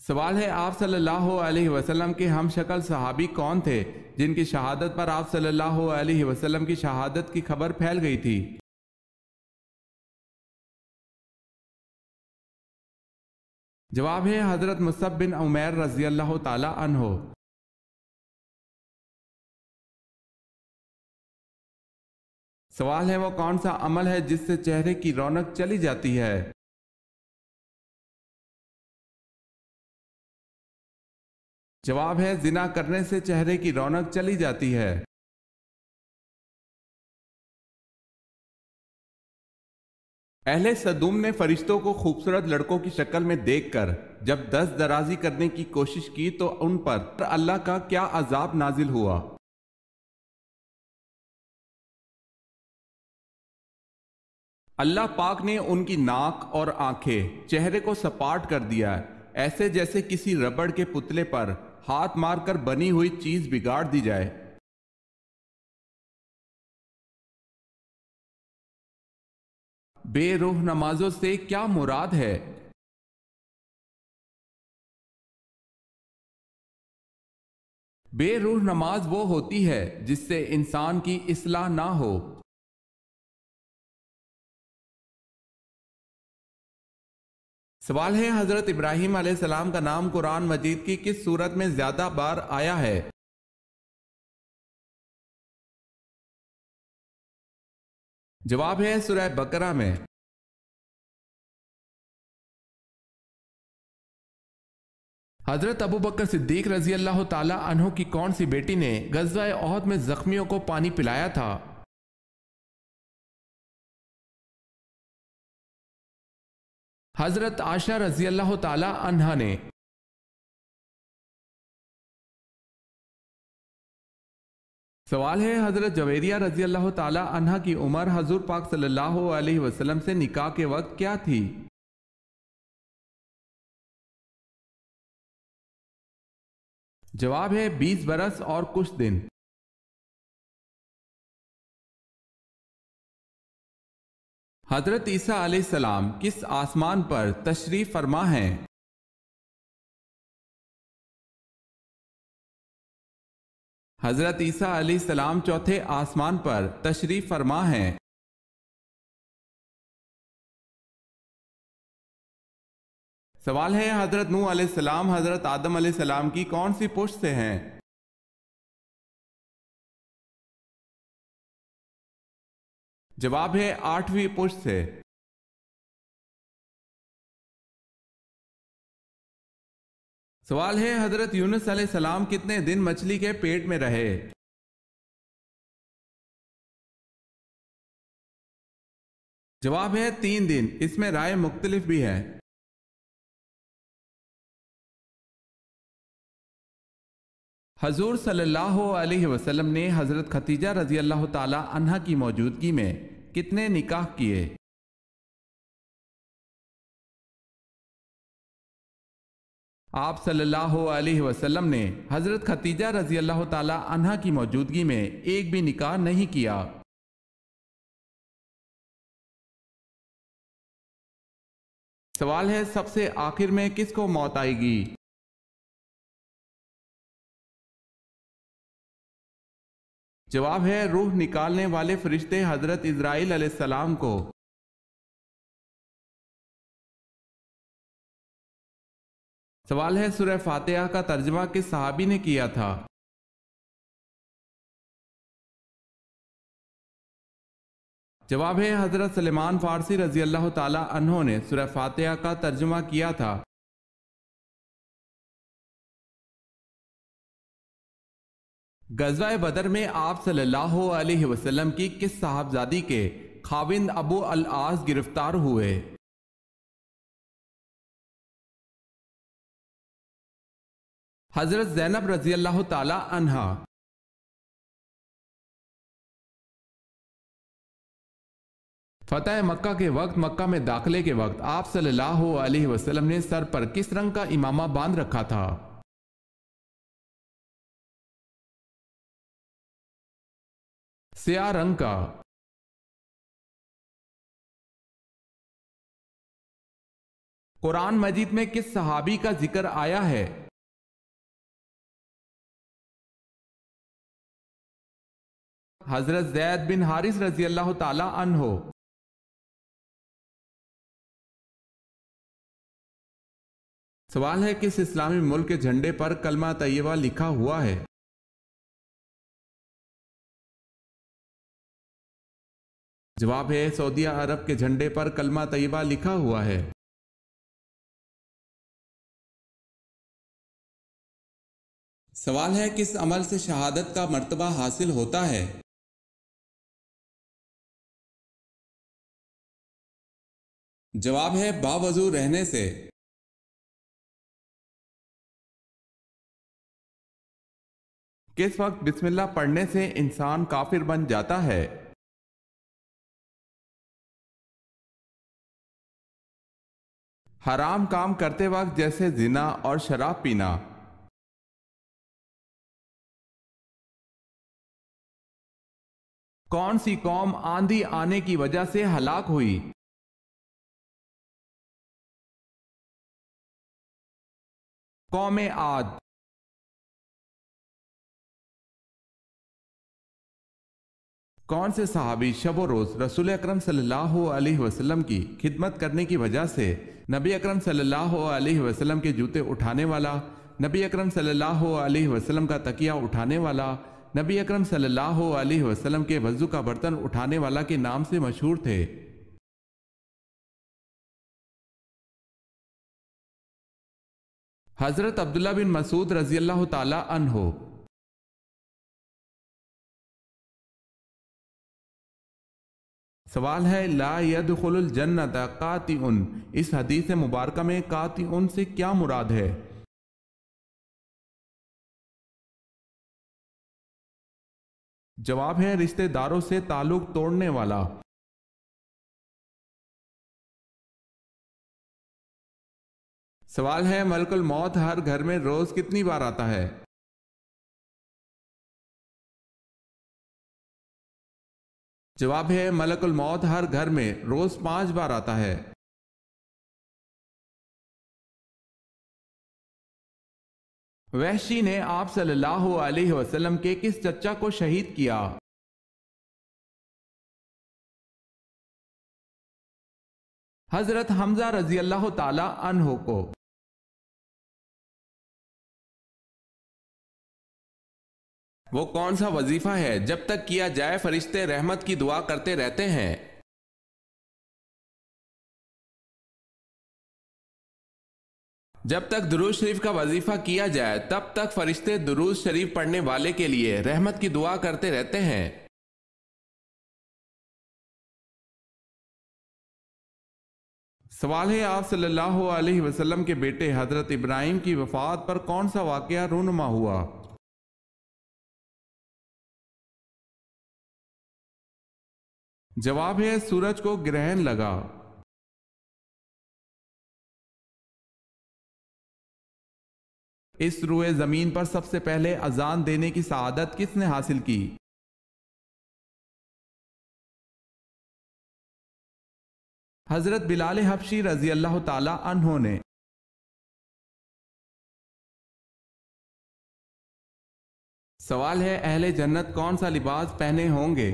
سوال ہے آپ صلی اللہ علیہ وسلم کے ہم شکل صحابی کون تھے جن کی شہادت پر آپ صلی اللہ علیہ وسلم کی شہادت کی خبر پھیل گئی تھی؟ جواب ہے حضرت مصعب بن عمیر رضی اللہ تعالی عنہ۔ سوال ہے وہ کون سا عمل ہے جس سے چہرے کی رونق چلی جاتی ہے؟ جواب ہے زنا کرنے سے چہرے کی رونق چلی جاتی ہے۔ اہل سدوم نے فرشتوں کو خوبصورت لڑکوں کی شکل میں دیکھ کر جب دست درازی کرنے کی کوشش کی تو ان پر اللہ کا کیا عذاب نازل ہوا؟ اللہ پاک نے ان کی ناک اور آنکھیں چہرے کو سپاٹ کر دیا، ایسے جیسے کسی ربڑ کے پتلے پر ہاتھ مار کر بنی ہوئی چیز بگاڑ دی جائے۔ بے روح نمازوں سے کیا مراد ہے؟ بے روح نماز وہ ہوتی ہے جس سے انسان کی اصلاح نہ ہو۔ سوال ہے حضرت ابراہیم علیہ السلام کا نام قرآن مجید کی کس سورت میں زیادہ بار آیا ہے؟ جواب ہے سورہ بقرہ میں۔ حضرت ابوبکر صدیق رضی اللہ تعالی عنہ کی کون سی بیٹی نے غزوہ احد میں زخمیوں کو پانی پلایا تھا؟ حضرت عائشہ رضی اللہ تعالی عنہا نے۔ سوال ہے حضرت جویریہ رضی اللہ تعالی عنہا کی عمر حضور پاک صلی اللہ علیہ وسلم سے نکاح کے وقت کیا تھی؟ جواب ہے 20 برس اور کچھ دن۔ حضرت عیسیٰ علیہ السلام کس آسمان پر تشریف فرما ہیں؟ حضرت عیسیٰ علیہ السلام چوتھے آسمان پر تشریف فرما ہیں۔ سوال ہے حضرت نوح علیہ السلام حضرت آدم علیہ السلام کی کون سی پشت سے ہیں؟ جواب ہے 8ویں پشت سے۔ سوال ہے حضرت یونس علیہ السلام کتنے دن مچھلی کے پیٹ میں رہے؟ جواب ہے 3 دن، اس میں رائے مختلف بھی ہے۔ حضور صلی اللہ علیہ وسلم نے حضرت خدیجہ رضی اللہ تعالی عنہا کی موجودگی میں کتنے نکاح کیے؟ آپ صلی اللہ علیہ وسلم نے حضرت خدیجہ رضی اللہ تعالی عنہا کی موجودگی میں ایک بھی نکاح نہیں کیا۔ سوال ہے سب سے آخر میں کس کو موت آئے گی؟ جواب ہے روح نکالنے والے فرشتے حضرت اسرائیل علیہ السلام کو۔ سوال ہے سورہ فاتحہ کا ترجمہ کس صحابی نے کیا تھا؟ جواب ہے حضرت سلیمان فارسی رضی اللہ تعالی عنہ نے سورہ فاتحہ کا ترجمہ کیا تھا۔ غزوہ بدر میں آپ صلی اللہ علیہ وسلم کی کس صاحبزادی کے خاوند ابو العاص گرفتار ہوئے؟ حضرت زینب رضی اللہ تعالی عنہا۔ فتح مکہ کے وقت مکہ میں داخلے کے وقت آپ صلی اللہ علیہ وسلم نے سر پر کس رنگ کا امامہ باندھ رکھا تھا؟ سیاہ رنگ کا۔ قرآن مجید میں کس صحابی کا ذکر آیا ہے؟ حضرت زید بن حارث رضی اللہ تعالی عنہ۔ سوال ہے کس اسلامی ملک کے جھنڈے پر کلمہ طیبہ لکھا ہوا ہے؟ جواب ہے سعودیہ عرب کے جھنڈے پر کلمہ طیبہ لکھا ہوا ہے۔ سوال ہے کس عمل سے شہادت کا مرتبہ حاصل ہوتا ہے؟ جواب ہے باوضو رہنے سے۔ کس وقت بسم اللہ پڑھنے سے انسان کافر بن جاتا ہے؟ حرام کام کرتے وقت جیسے زنا اور شراب پینا۔ کون سی قوم آندھی آنے کی وجہ سے ہلاک ہوئی؟ قوم عاد۔ کون سے صحابی شب و روز رسول اکرم صلی اللہ علیہ وسلم کی خدمت کرنے کی وجہ سے نبی اکرم صلی اللہ علیہ وسلم کے جوتے اٹھانے والا، نبی اکرم صلی اللہ علیہ وسلم کا تکیہ اٹھانے والا، نبی اکرم صلی اللہ علیہ وسلم کے وضو کا برتن اٹھانے والا کے نام سے مشہور تھے؟ حضرت عبداللہ بن مسعود رضی اللہ تعالی عنہ۔ سوال ہے لا يدخل الجنت قاطع، اس حدیث مبارکہ میں قاطع سے کیا مراد ہے؟ جواب ہے رشتہ داروں سے تعلق توڑنے والا۔ سوال ہے ملک الموت ہر گھر میں روز کتنی بار آتا ہے؟ جواب ہے ملک الموت ہر گھر میں روز 5 بار آتا ہے۔ وحشی نے آپ صلی اللہ علیہ وسلم کے کس چچا کو شہید کیا؟ حضرت حمزہ رضی اللہ تعالی عنہ کو۔ وہ کون سا وظیفہ ہے جب تک کیا جائے فرشتے رحمت کی دعا کرتے رہتے ہیں؟ جب تک درود شریف کا وظیفہ کیا جائے تب تک فرشتے درود شریف پڑھنے والے کے لیے رحمت کی دعا کرتے رہتے ہیں۔ سوال ہے آپ صلی اللہ علیہ وسلم کے بیٹے حضرت ابراہیم کی وفات پر کون سا واقعہ رونما ہوا؟ جواب ہے سورج کو گرہن لگا۔ اس روئے زمین پر سب سے پہلے اذان دینے کی سعادت کس نے حاصل کی؟ حضرت بلال حبشی رضی اللہ تعالی عنہ نے۔ سوال ہے اہل جنت کون سا لباس پہنے ہوں گے؟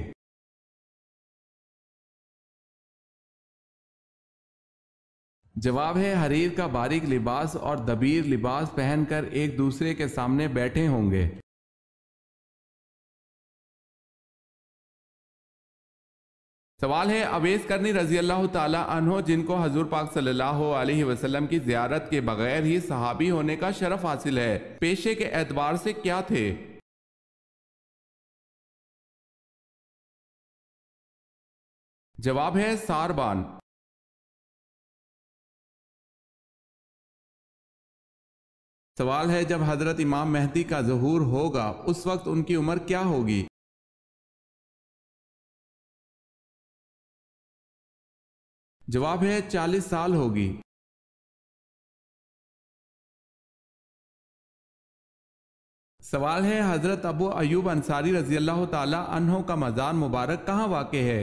جواب ہے حریر کا باریک لباس اور دبیر لباس پہن کر ایک دوسرے کے سامنے بیٹھے ہوں گے۔ سوال ہے اویس کرنی رضی اللہ تعالی عنہ جن کو حضور پاک صلی اللہ علیہ وسلم کی زیارت کے بغیر ہی صحابی ہونے کا شرف حاصل ہے، پیشے کے اعتبار سے کیا تھے؟ جواب ہے ساربان۔ سوال ہے جب حضرت امام مہدی کا ظہور ہوگا اس وقت ان کی عمر کیا ہوگی؟ جواب ہے 40 سال ہوگی۔ سوال ہے حضرت ابو ایوب انصاری رضی اللہ تعالی عنہ کا مزار مبارک کہاں واقع ہے؟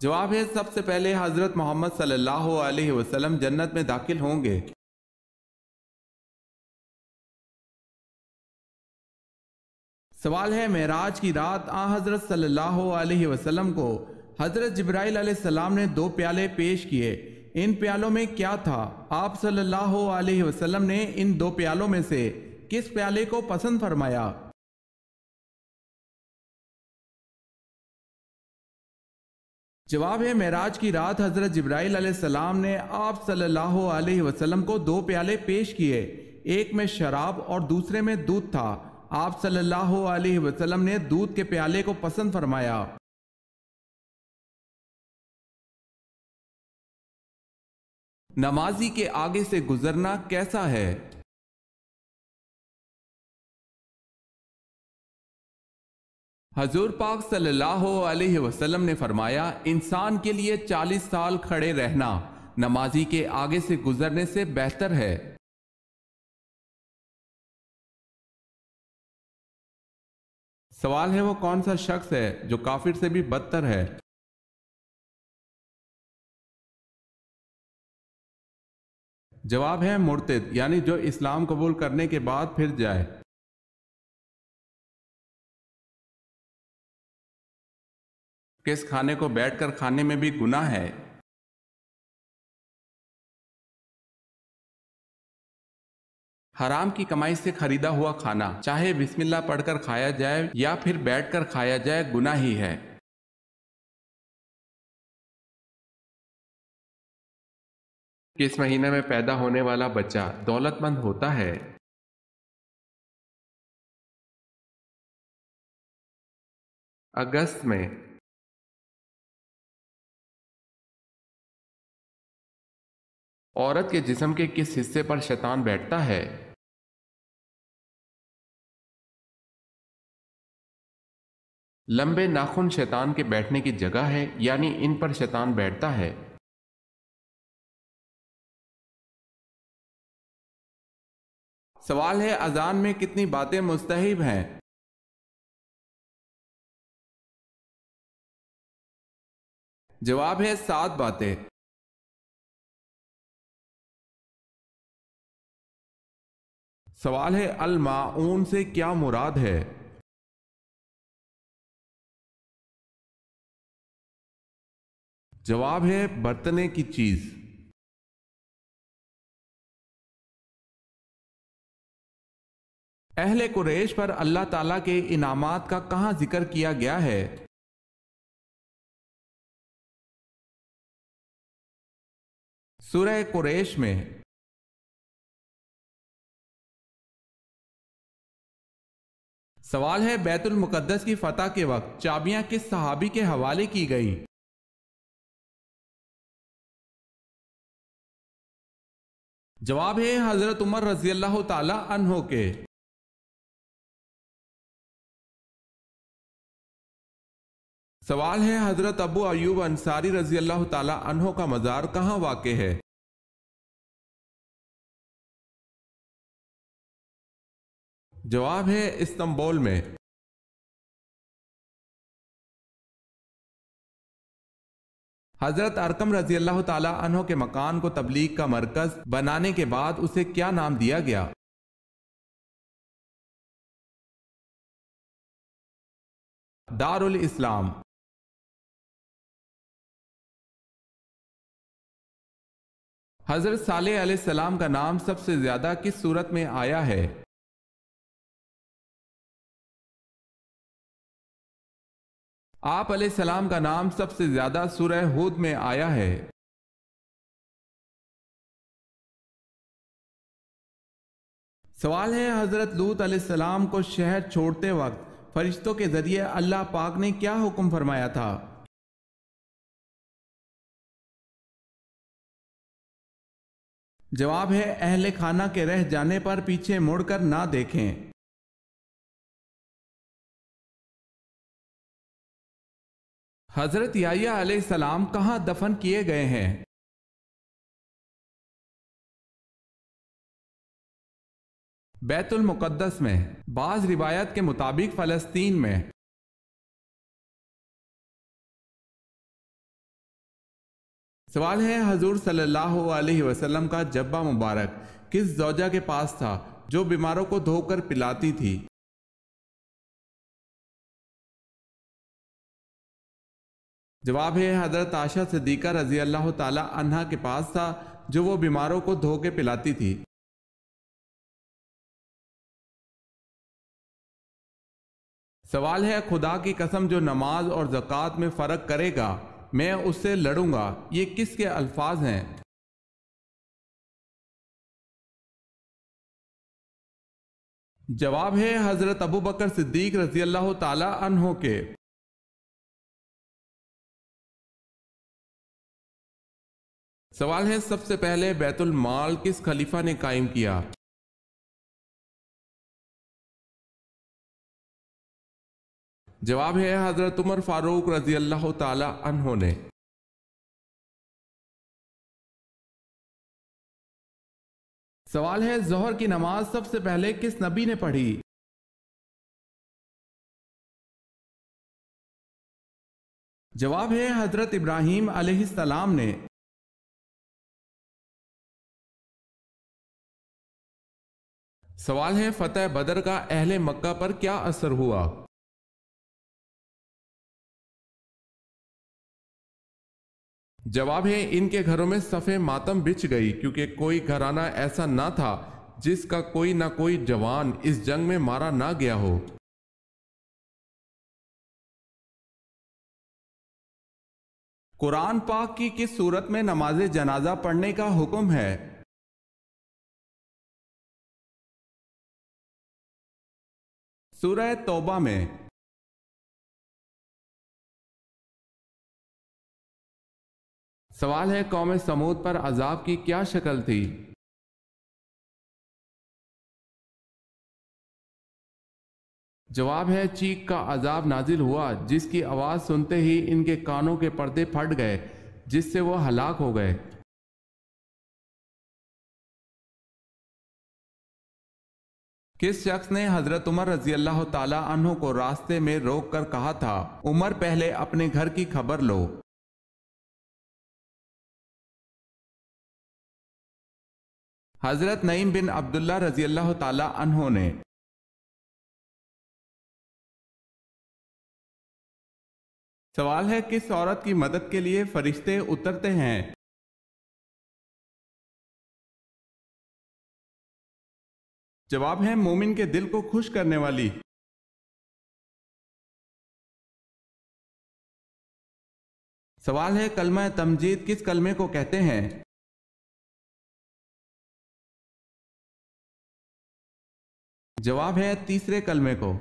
جواب ہے سب سے پہلے حضرت محمد صلی اللہ علیہ وسلم جنت میں داخل ہوں گے۔ سوال ہے معراج کی رات آن حضرت صلی اللہ علیہ وسلم کو حضرت جبرائیل علیہ السلام نے 2 پیالے پیش کیے، ان پیالوں میں کیا تھا؟ آپ صلی اللہ علیہ وسلم نے ان 2 پیالوں میں سے کس پیالے کو پسند فرمایا؟ جواب ہے معراج کی رات حضرت جبرائیل علیہ السلام نے آپ صلی اللہ علیہ وسلم کو 2 پیالے پیش کیے، ایک میں شراب اور دوسرے میں دودھ تھا، آپ صلی اللہ علیہ وسلم نے دودھ کے پیالے کو پسند فرمایا۔ نمازی کے آگے سے گزرنا کیسا ہے؟ حضور پاک صلی اللہ علیہ وسلم نے فرمایا انسان کے لیے 40 سال کھڑے رہنا نمازی کے آگے سے گزرنے سے بہتر ہے۔ سوال ہے وہ کون سا شخص ہے جو کافر سے بھی بدتر ہے؟ جواب ہے مرتد، یعنی جو اسلام قبول کرنے کے بعد پھر جائے۔ کس کھانے کو بیٹھ کر کھانے میں بھی گناہ ہے؟ حرام کی کمائی سے خریدا ہوا کھانا چاہے بسم اللہ پڑھ کر کھایا جائے یا پھر بیٹھ کر کھایا جائے گناہ ہی ہے۔ کس مہینے میں پیدا ہونے والا بچہ دولت مند ہوتا ہے؟ اگست میں۔ عورت کے جسم کے کس حصے پر شیطان بیٹھتا ہے؟ لمبے ناخن شیطان کے بیٹھنے کی جگہ ہے، یعنی ان پر شیطان بیٹھتا ہے۔ سوال ہے اذان میں کتنی باتیں مستحب ہیں؟ جواب ہے 7 باتیں۔ سوال ہے الماعون سے کیا مراد ہے؟ جواب ہے برتنے کی چیز۔ اہل قریش پر اللہ تعالیٰ کے انعامات کا کہاں ذکر کیا گیا ہے؟ سورہ قریش میں۔ سوال ہے بیت المقدس کی فتح کے وقت چابیاں کس صحابی کے حوالے کی گئیں؟ جواب ہے حضرت عمر رضی اللہ تعالی عنہ کے۔ سوال ہے حضرت ابو ایوب انصاری رضی اللہ تعالی عنہ کا مزار کہاں واقع ہے؟ جواب ہے استنبول میں۔ حضرت ارقم رضی اللہ تعالی عنہ کے مکان کو تبلیغ کا مرکز بنانے کے بعد اسے کیا نام دیا گیا؟ دار الاسلام۔ حضرت صالح علیہ السلام کا نام سب سے زیادہ کس سورت میں آیا ہے؟ آپ علیہ السلام کا نام سب سے زیادہ سورہ ہود میں آیا ہے۔ سوال ہے حضرت لوط علیہ السلام کو شہر چھوڑتے وقت فرشتوں کے ذریعے اللہ پاک نے کیا حکم فرمایا تھا؟ جواب ہے اہل خانہ کے رہ جانے پر پیچھے مڑ کر نہ دیکھیں۔ حضرت یحییٰ علیہ السلام کہاں دفن کیے گئے ہیں؟ بیت المقدس میں، بعض روایت کے مطابق فلسطین میں۔ سوال ہے حضور صلی اللہ علیہ وسلم کا جبہ مبارک کس زوجہ کے پاس تھا جو بیماروں کو دھو کر پلاتی تھی؟ جواب ہے حضرت عائشہ صدیقہ رضی اللہ تعالی عنہا کے پاس تھا جو وہ بیماروں کو دھو کے پلاتی تھی۔ سوال ہے خدا کی قسم جو نماز اور زکوٰۃ میں فرق کرے گا میں اس سے لڑوں گا، یہ کس کے الفاظ ہیں؟ جواب ہے حضرت ابو بکر صدیق رضی اللہ تعالی عنہ کے۔ سوال ہے سب سے پہلے بیت المال کس خلیفہ نے قائم کیا؟ جواب ہے حضرت عمر فاروق رضی اللہ تعالی عنہ نے۔ سوال ہے ظہر کی نماز سب سے پہلے کس نبی نے پڑھی؟ جواب ہے حضرت ابراہیم علیہ السلام نے۔ سوال ہے فتح بدر کا اہل مکہ پر کیا اثر ہوا؟ جواب ہے ان کے گھروں میں صف ماتم بچھ گئی کیونکہ کوئی گھرانہ ایسا نہ تھا جس کا کوئی نہ کوئی جوان اس جنگ میں مارا نہ گیا ہو۔ قرآن پاک کی کس صورت میں نماز جنازہ پڑھنے کا حکم ہے؟ سورہ توبہ میں۔ سوال ہے قوم سمود پر عذاب کی کیا شکل تھی؟ جواب ہے چیخ کا عذاب نازل ہوا جس کی آواز سنتے ہی ان کے کانوں کے پردے پھٹ گئے جس سے وہ ہلاک ہو گئے۔ کس شخص نے حضرت عمر رضی اللہ تعالی عنہ کو راستے میں روک کر کہا تھا عمر پہلے اپنے گھر کی خبر لو؟ حضرت نعیم بن عبداللہ رضی اللہ تعالی عنہ نے۔ سوال ہے کس عورت کی مدد کے لیے فرشتے اترتے ہیں؟ جواب ہے مومن کے دل کو خوش کرنے والی۔ سوال ہے کلمہ تمجید کس کلمے کو کہتے ہیں؟ جواب ہے تیسرے کلمے کو۔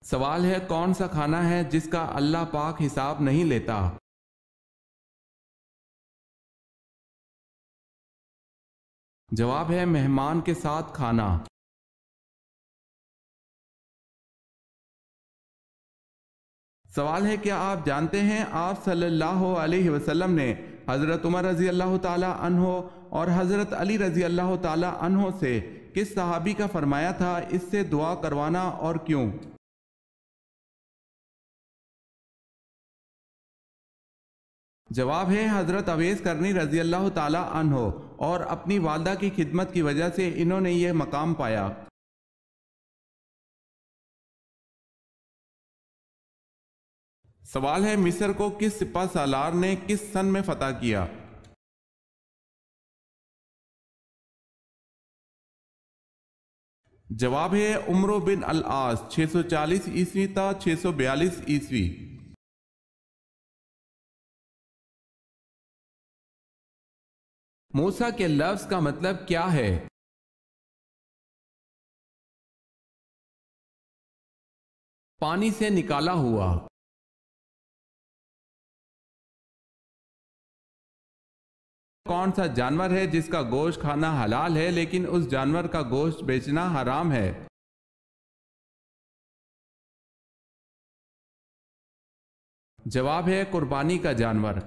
سوال ہے کون سا کھانا ہے جس کا اللہ پاک حساب نہیں لیتا؟ جواب ہے مہمان کے ساتھ کھانا۔ سوال ہے کیا آپ جانتے ہیں آپ صلی اللہ علیہ وسلم نے حضرت عمر رضی اللہ تعالی عنہ اور حضرت علی رضی اللہ تعالی عنہ سے کس صحابی کا فرمایا تھا اس سے دعا کروانا اور کیوں؟ جواب ہے حضرت اویس کرنی رضی اللہ تعالی عنہ، اور اپنی والدہ کی خدمت کی وجہ سے انہوں نے یہ مقام پایا۔ سوال ہے مصر کو کس سپہ سالار نے کس سن میں فتح کیا؟ جواب ہے عمرو بن العاص 640 عیسوی تا 642 عیسوی۔ موسیٰ کے لفظ کا مطلب کیا ہے؟ پانی سے نکالا ہوا۔ کون سا جانور ہے جس کا گوشت کھانا حلال ہے لیکن اس جانور کا گوشت بیچنا حرام ہے؟ جواب ہے قربانی کا جانور۔